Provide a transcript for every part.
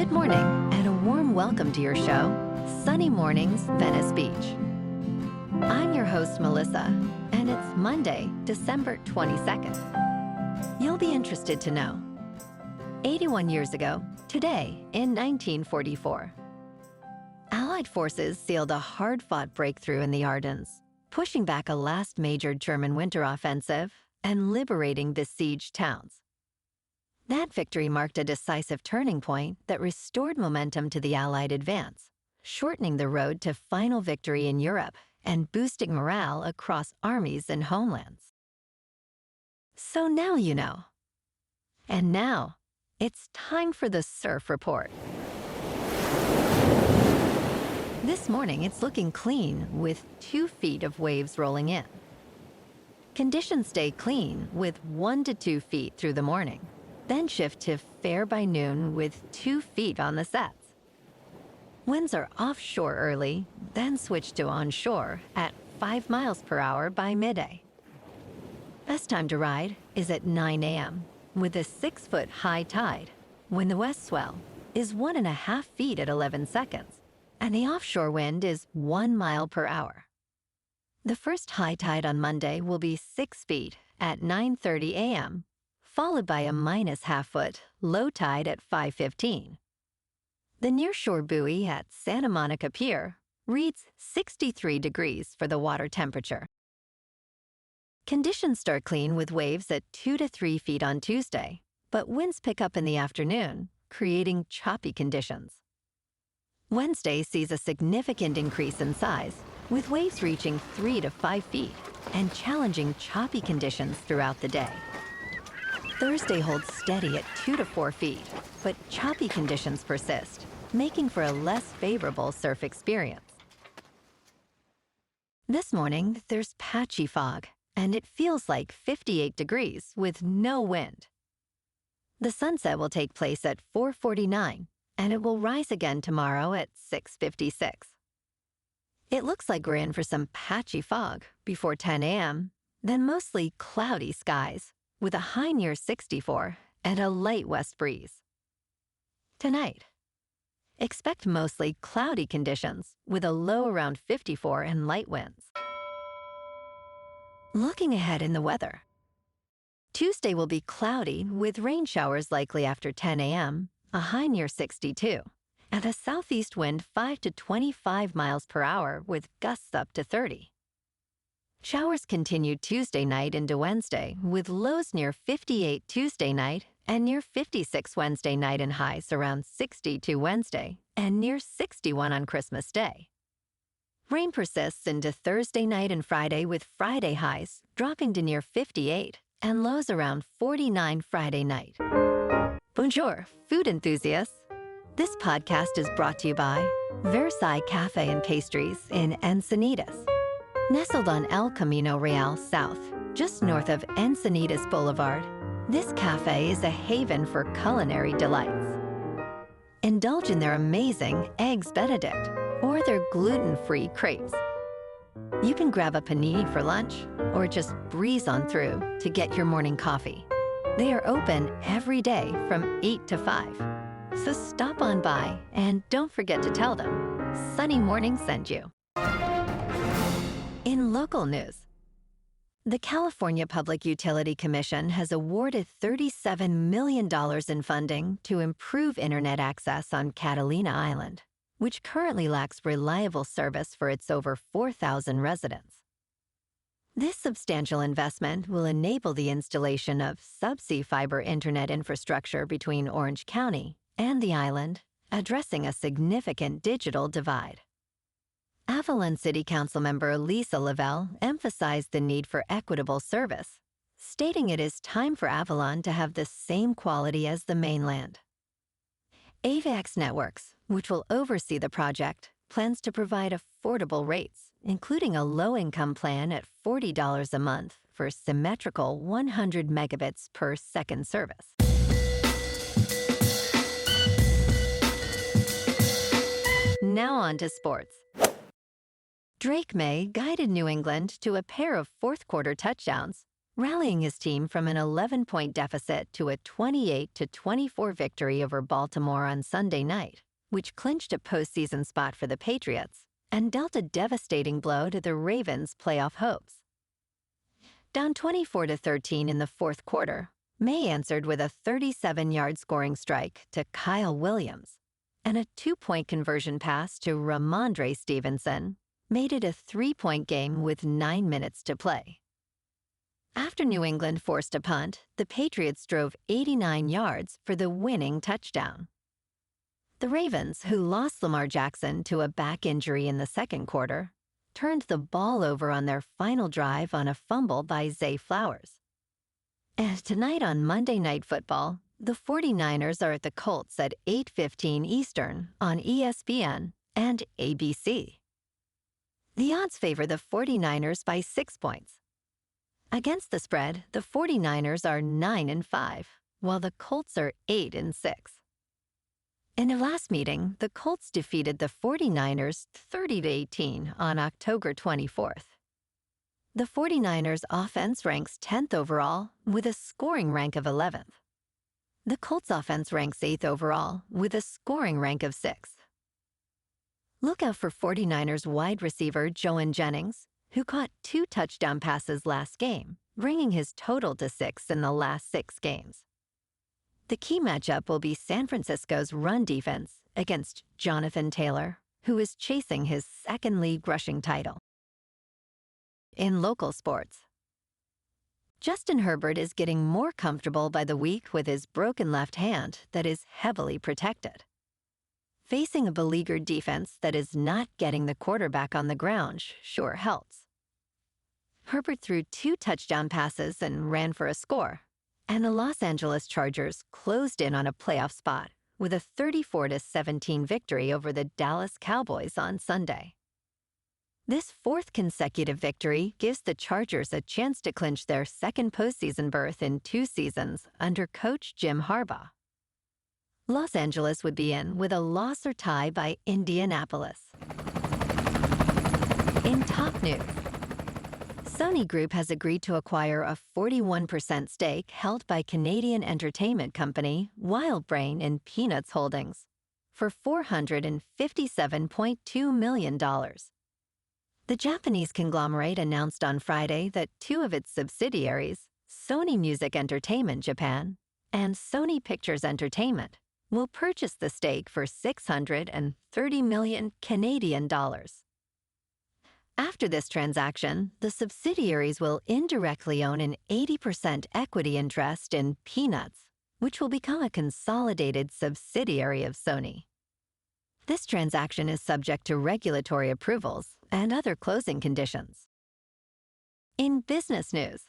Good morning, and a warm welcome to your show, Sunny Mornings, Venice Beach. I'm your host, Melissa, and it's Monday, December 22nd. You'll be interested to know. 81 years ago, today, in 1944, Allied forces sealed a hard-fought breakthrough in the Ardennes, pushing back a last major German winter offensive and liberating besieged towns. That victory marked a decisive turning point that restored momentum to the Allied advance, shortening the road to final victory in Europe and boosting morale across armies and homelands. So now you know. And now, it's time for the Surf Report. This morning, it's looking clean with 2 feet of waves rolling in. Conditions stay clean with 1 to 2 feet through the morning, then shift to fair by noon with 2 feet on the sets. Winds are offshore early, then switch to onshore at 5 miles per hour by midday. Best time to ride is at 9 a.m. with a 6-foot high tide, when the west swell is 1.5 feet at 11 seconds, and the offshore wind is 1 mile per hour. The first high tide on Monday will be 6 feet at 9:30 a.m., followed by a -1/2 foot low tide at 5:15. The nearshore buoy at Santa Monica Pier reads 63 degrees for the water temperature. Conditions start clean with waves at 2 to 3 feet on Tuesday, but winds pick up in the afternoon, creating choppy conditions. Wednesday sees a significant increase in size, with waves reaching 3 to 5 feet and challenging choppy conditions throughout the day. Thursday holds steady at 2 to 4 feet, but choppy conditions persist, making for a less favorable surf experience. This morning, there's patchy fog, and it feels like 58 degrees with no wind. The sunset will take place at 4:49, and it will rise again tomorrow at 6:56. It looks like we're in for some patchy fog before 10 a.m., then mostly cloudy skies, with a high near 64 and a light west breeze. Tonight, expect mostly cloudy conditions with a low around 54 and light winds. Looking ahead in the weather, Tuesday will be cloudy with rain showers likely after 10 a.m., a high near 62, and a southeast wind 5 to 25 miles per hour with gusts up to 30. Showers continue Tuesday night into Wednesday, with lows near 58 Tuesday night and near 56 Wednesday night and highs around 62 Wednesday and near 61 on Christmas Day. Rain persists into Thursday night and Friday, with Friday highs dropping to near 58 and lows around 49 Friday night. Bonjour, food enthusiasts. This podcast is brought to you by Versailles Cafe and Pastries in Encinitas. Nestled on El Camino Real South, just north of Encinitas Boulevard, this cafe is a haven for culinary delights. Indulge in their amazing Eggs Benedict or their gluten-free crepes. You can grab a panini for lunch or just breeze on through to get your morning coffee. They are open every day from 8 to 5. So stop on by and don't forget to tell them Sunny Morning sent you. In local news, the California Public Utility Commission has awarded $37 million in funding to improve internet access on Catalina Island, which currently lacks reliable service for its over 4,000 residents. This substantial investment will enable the installation of subsea fiber internet infrastructure between Orange County and the island, addressing a significant digital divide. Avalon City Council member Lisa Lavelle emphasized the need for equitable service, stating it is time for Avalon to have the same quality as the mainland. AVX Networks, which will oversee the project, plans to provide affordable rates, including a low-income plan at $40 a month for symmetrical 100 megabits per second service. Now on to sports. Drake May guided New England to a pair of fourth-quarter touchdowns, rallying his team from an 11-point deficit to a 28-24 victory over Baltimore on Sunday night, which clinched a postseason spot for the Patriots and dealt a devastating blow to the Ravens' playoff hopes. Down 24-13 in the fourth quarter, May answered with a 37-yard scoring strike to Kyle Williams, and a 2-point conversion pass to Ramondre Stevenson made it a 3-point game with 9 minutes to play. After New England forced a punt, the Patriots drove 89 yards for the winning touchdown. The Ravens, who lost Lamar Jackson to a back injury in the second quarter, turned the ball over on their final drive on a fumble by Zay Flowers. And tonight on Monday Night Football, the 49ers are at the Colts at 8:15 Eastern on ESPN and ABC. The odds favor the 49ers by 6 points. Against the spread, the 49ers are 9-5, while the Colts are 8-6. In a last meeting, the Colts defeated the 49ers 30-18 on October 24th. The 49ers offense ranks 10th overall with a scoring rank of 11th. The Colts offense ranks 8th overall with a scoring rank of 6th. Look out for 49ers wide receiver Joan Jennings, who caught 2 touchdown passes last game, bringing his total to 6 in the last 6 games. The key matchup will be San Francisco's run defense against Jonathan Taylor, who is chasing his second league rushing title. In local sports, Justin Herbert is getting more comfortable by the week with his broken left hand that is heavily protected. Facing a beleaguered defense that is not getting the quarterback on the ground sure helps. Herbert threw 2 touchdown passes and ran for a score, and the Los Angeles Chargers closed in on a playoff spot with a 34-17 victory over the Dallas Cowboys on Sunday. This 4th consecutive victory gives the Chargers a chance to clinch their second postseason berth in 2 seasons under coach Jim Harbaugh. Los Angeles would be in with a loss or tie by Indianapolis. In top news, Sony Group has agreed to acquire a 41% stake held by Canadian entertainment company WildBrain in Peanuts Holdings for $457.2 million. The Japanese conglomerate announced on Friday that 2 of its subsidiaries, Sony Music Entertainment Japan and Sony Pictures Entertainment, will purchase the stake for $630 million Canadian dollars. After this transaction, the subsidiaries will indirectly own an 80% equity interest in Peanuts, which will become a consolidated subsidiary of Sony. This transaction is subject to regulatory approvals and other closing conditions. In business news,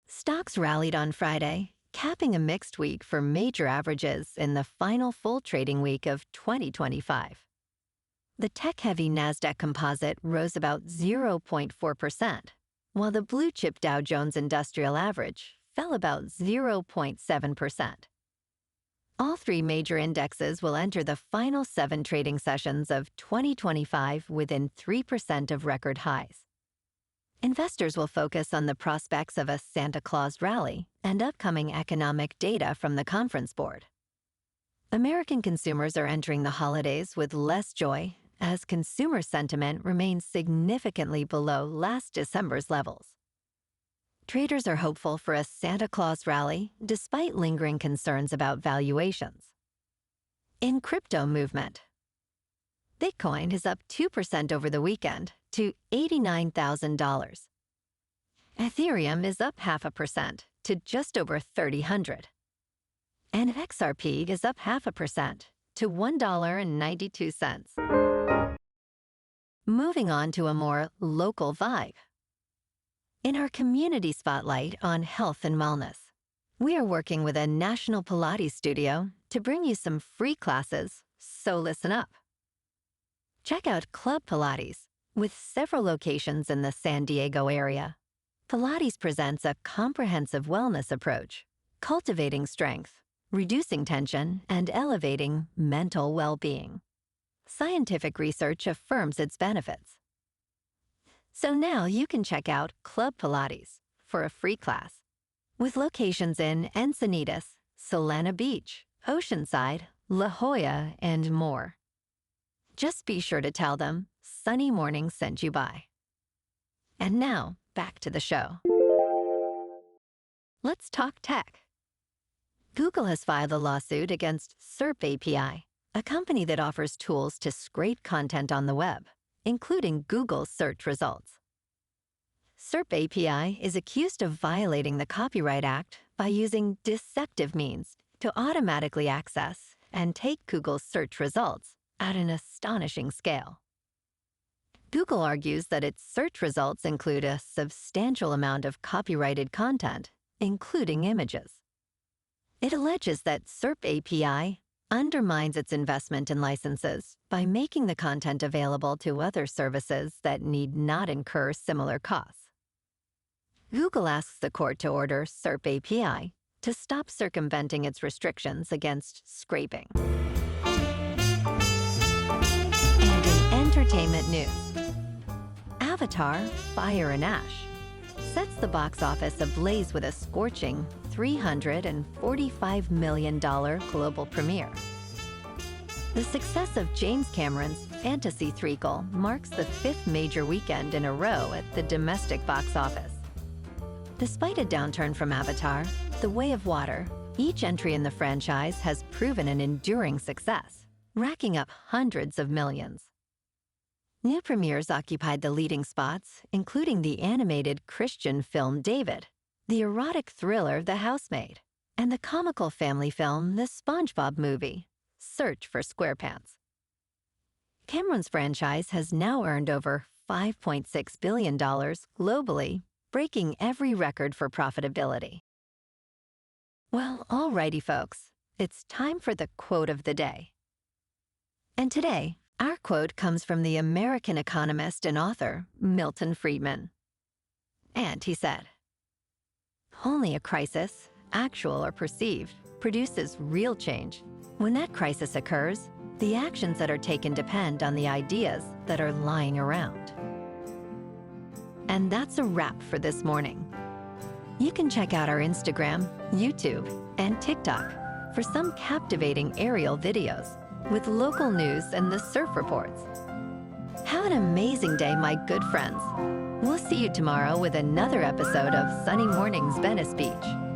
stocks rallied on Friday, capping a mixed week for major averages in the final full trading week of 2025. The tech-heavy Nasdaq Composite rose about 0.4%, while the blue-chip Dow Jones Industrial Average fell about 0.7%. All 3 major indexes will enter the final 7 trading sessions of 2025 within 3% of record highs. Investors will focus on the prospects of a Santa Claus rally and upcoming economic data from the Conference Board. American consumers are entering the holidays with less joy as consumer sentiment remains significantly below last December's levels. Traders are hopeful for a Santa Claus rally despite lingering concerns about valuations. In crypto movement, Bitcoin is up 2% over the weekend to $89,000. Ethereum is up 0.5% to just over $3,000. And XRP is up 0.5% to $1.92. Moving on to a more local vibe. In our community spotlight on health and wellness, we are working with a national Pilates studio to bring you some free classes, so listen up. Check out Club Pilates, with several locations in the San Diego area. Pilates presents a comprehensive wellness approach, cultivating strength, reducing tension, and elevating mental well-being. Scientific research affirms its benefits. So now you can check out Club Pilates, for a free class. With locations in Encinitas, Solana Beach, Oceanside, La Jolla, and more. Just be sure to tell them Sunny Morning sent you by. And now, back to the show. Let's talk tech. Google has filed a lawsuit against SERP API, a company that offers tools to scrape content on the web, including Google's search results. SERP API is accused of violating the Copyright Act by using deceptive means to automatically access and take Google's search results at an astonishing scale. Google argues that its search results include a substantial amount of copyrighted content, including images. It alleges that SERP API undermines its investment in licenses by making the content available to other services that need not incur similar costs. Google asks the court to order SERP API to stop circumventing its restrictions against scraping. And in entertainment news, Avatar: Fire and Ash sets the box office ablaze with a scorching $345 million global premiere. The success of James Cameron's fantasy threequel marks the 5th major weekend in a row at the domestic box office. Despite a downturn from Avatar: The Way of Water, each entry in the franchise has proven an enduring success, racking up hundreds of millions. New premieres occupied the leading spots, including the animated Christian film David, the erotic thriller The Housemaid, and the comical family film The SpongeBob Movie, Search for SquarePants. Cameron's franchise has now earned over $5.6 billion globally, breaking every record for profitability. Well, alrighty folks, it's time for the quote of the day. And today, our quote comes from the American economist and author, Milton Friedman. And he said, "Only a crisis, actual or perceived, produces real change. When that crisis occurs, the actions that are taken depend on the ideas that are lying around." And that's a wrap for this morning. You can check out our Instagram, YouTube, and TikTok for some captivating aerial videos with local news and the surf reports. Have an amazing day, my good friends. We'll see you tomorrow with another episode of Sunny Mornings Venice Beach.